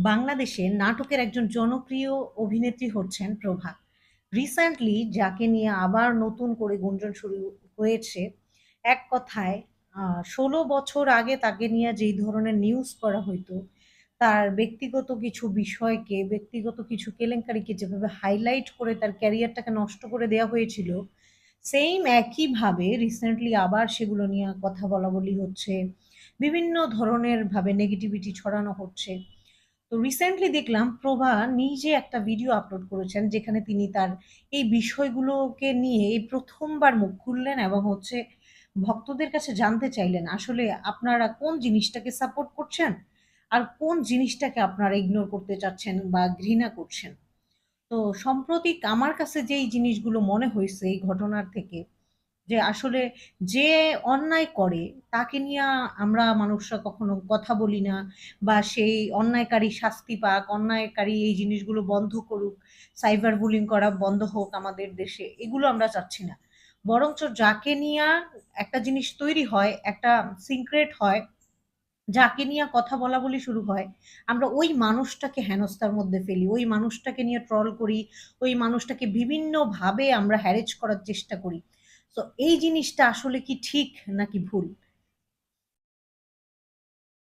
বাংলাদেশে নাটকের একজন জনপ্রিয় অভিনেত্রী হচ্ছেন প্রভা। রিসেন্টলি যাকে নিয়ে আবার নতুন করে গুঞ্জন শুরু হয়েছে, এক কথায় ১৬ বছর আগে তাকে নিয়ে যেই ধরনের নিউজ করা হইতো, তার ব্যক্তিগত কিছু বিষয়কে, ব্যক্তিগত কিছু কেলেঙ্কারিকে যেভাবে হাইলাইট করে তার ক্যারিয়ারটাকে নষ্ট করে দেয়া হয়েছিল, সেইম একইভাবে রিসেন্টলি আবার সেগুলো নিয়ে কথা বলাবলি হচ্ছে। বিভিন্ন ধরনের ভাবে নেগেটিভিটি ছড়ানো হচ্ছে। তো রিসেন্টলি দেখলাম প্রভা নিজে একটা ভিডিও আপলোড করেছেন যেখানে তিনি তার এই বিষয়গুলোকে নিয়ে এই প্রথমবার মুখ খুললেন এবং হচ্ছে ভক্তদের কাছে জানতে চাইলেন আসলে আপনারা কোন জিনিসটাকে সাপোর্ট করছেন আর কোন জিনিসটাকে আপনারা ইগনোর করতে চাচ্ছেন বা ঘৃণা করছেন। তো সাম্প্রতিক আমার কাছে যেই জিনিসগুলো মনে হয়েছে এই ঘটনার থেকে, যে আসলে যে অন্যায় করে তাকে নিয়ে আমরা মানুষরা কখনো কথা বলি না, বা সেই অন্যায়কারী শাস্তি পাক, অন্যায়কারী এই জিনিসগুলো বন্ধ করুক, সাইবার বুলিং করা বন্ধ হোক আমাদের দেশে, এগুলো আমরা চাচ্ছি না। বরঞ্চ যাকে নিয়ে একটা জিনিস তৈরি হয়, একটা সিক্রেট হয়, যাকে নিয়ে কথা বলাবলি শুরু হয়, আমরা ওই মানুষটাকে হেনস্থার মধ্যে ফেলি, ওই মানুষটাকে নিয়ে ট্রল করি, ওই মানুষটাকে বিভিন্নভাবে আমরা হ্যারেজ করার চেষ্টা করি। তো এই জিনিসটা আসলে কি ঠিক নাকি ভুল?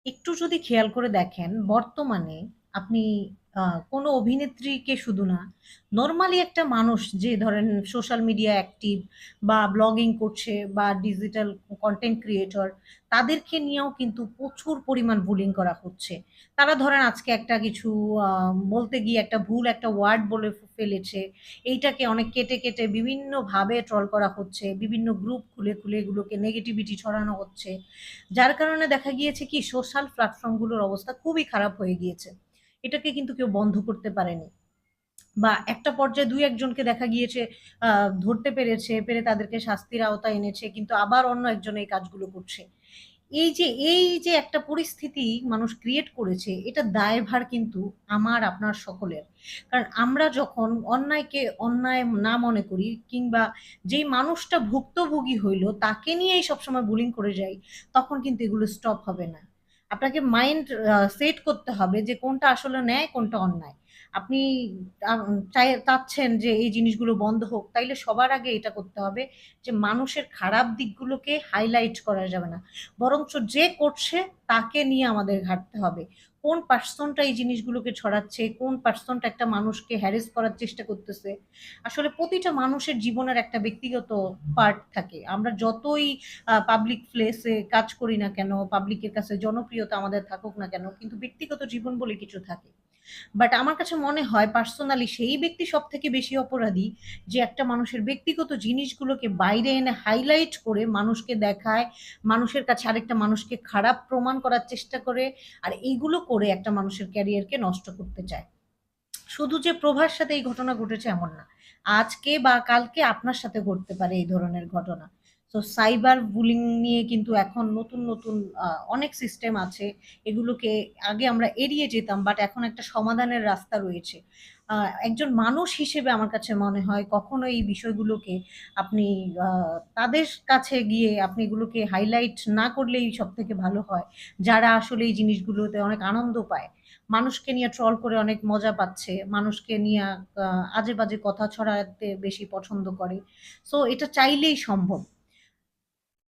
একটু যদি খেয়াল করে দেখেন, বর্তমানে আপনি কোনো অভিনেত্রীকে শুধু না, নরমালি একটা মানুষ যে ধরেন সোশ্যাল মিডিয়া অ্যাক্টিভ বা ব্লগিং করছে বা ডিজিটাল কনটেন্ট ক্রিয়েটর, তাদেরকে নিয়েও কিন্তু প্রচুর পরিমাণ বুলিং করা হচ্ছে। তারা ধরেন আজকে একটা কিছু বলতে গিয়ে একটা ভুল একটা ওয়ার্ড বলে ফেলেছে। এইটাকে অনেক কেটে, কেটে বিভিন্নভাবে ট্রল করা হচ্ছে। বিভিন্ন গ্রুপ খুলে, খুলে এগুলোকে নেগেটিভিটি ছড়ানো হচ্ছে। যার কারণে দেখা গিয়েছে কি সোশ্যাল প্ল্যাটফর্ম গুলোর অবস্থা খুবই খারাপ হয়ে গিয়েছে। এটাকে কিন্তু কেউ বন্ধ করতে পারেনি। বা একটা পর্যায়ে ২-১ জনকে দেখা গিয়েছে ধরতে পেরেছে, পেরে তাদেরকে শাস্তির আওতায় এনেছে। কিন্তু আবার অন্য একজন এই কাজগুলো করছে। এই যে একটা পরিস্থিতি মানুষ ক্রিয়েট করেছে, এটার দায়ভার কিন্তু আমার আপনার সকলের। কারণ আমরা যখন অন্যায়কে অন্যায় না মনে করি, কিংবা যেই মানুষটা ভুক্তভোগী হইল তাকে নিয়েই সবসময় বুলিং করে যাই, তখন কিন্তু এগুলো স্টপ হবে না। আপনাকে মাইন্ড সেট করতে হবে যে কোনটা আসলে ন্যায়, কোনটা অন্যায়। আপনি চাচ্ছেন যে এই জিনিসগুলো বন্ধ হোক, তাইলে সবার আগে এটা করতে হবে যে মানুষের খারাপ দিকগুলোকে হাইলাইট করা যাবে না, বরঞ্চ যে করছে তাকে নিয়ে আমাদের ঘাঁটতে হবে। কোন পার্সনটা এই জিনিসগুলোকে ছড়াচ্ছে, কোন পার্সনটা একটা মানুষকে হ্যারেস করার চেষ্টা করতেছে। আসলে প্রতিটা মানুষের জীবনের একটা ব্যক্তিগত পার্ট থাকে। আমরা যতই পাবলিক প্লেসে কাজ করি না কেন, পাবলিকের কাছে জনপ্রিয়তা আমাদের থাকুক না কেন, কিন্তু ব্যক্তিগত জীবন বলে কিছু থাকে। বাট আমার কাছে মনে হয় পার্সোনালি সেই ব্যক্তি সবথেকে বেশি অপরাধী যে একটা মানুষের ব্যক্তিগত জিনিসগুলোকে বাইরে এনে হাইলাইট করে মানুষকে দেখায়, মানুষের কাছে আরেকটা মানুষকে খারাপ প্রমাণ করার চেষ্টা করে, আর এইগুলো করে একটা মানুষের ক্যারিয়ারকে নষ্ট করতে চায়। শুধু যে প্রভার সাথে এই ঘটনা ঘটেছে এমন না, আজকে বা কালকে আপনার সাথে ঘটতে পারে এই ধরনের ঘটনা। তো সাইবার বুলিং নিয়ে কিন্তু এখন নতুন নতুন অনেক সিস্টেম আছে। এগুলোকে আগে আমরা এড়িয়ে যেতাম, বাট এখন একটা সমাধানের রাস্তা রয়েছে। একজন মানুষ হিসেবে আমার কাছে মনে হয় কখনো এই বিষয়গুলোকে আপনি তাদের কাছে গিয়ে আপনি এগুলোকে হাইলাইট না করলেই সব থেকে ভালো হয়, যারা আসলে এই জিনিসগুলোতে অনেক আনন্দ পায়, মানুষকে নিয়ে ট্রল করে অনেক মজা পাচ্ছে, মানুষকে নিয়ে আজে বাজে কথা ছড়াতে বেশি পছন্দ করে। সো এটা চাইলেই সম্ভব।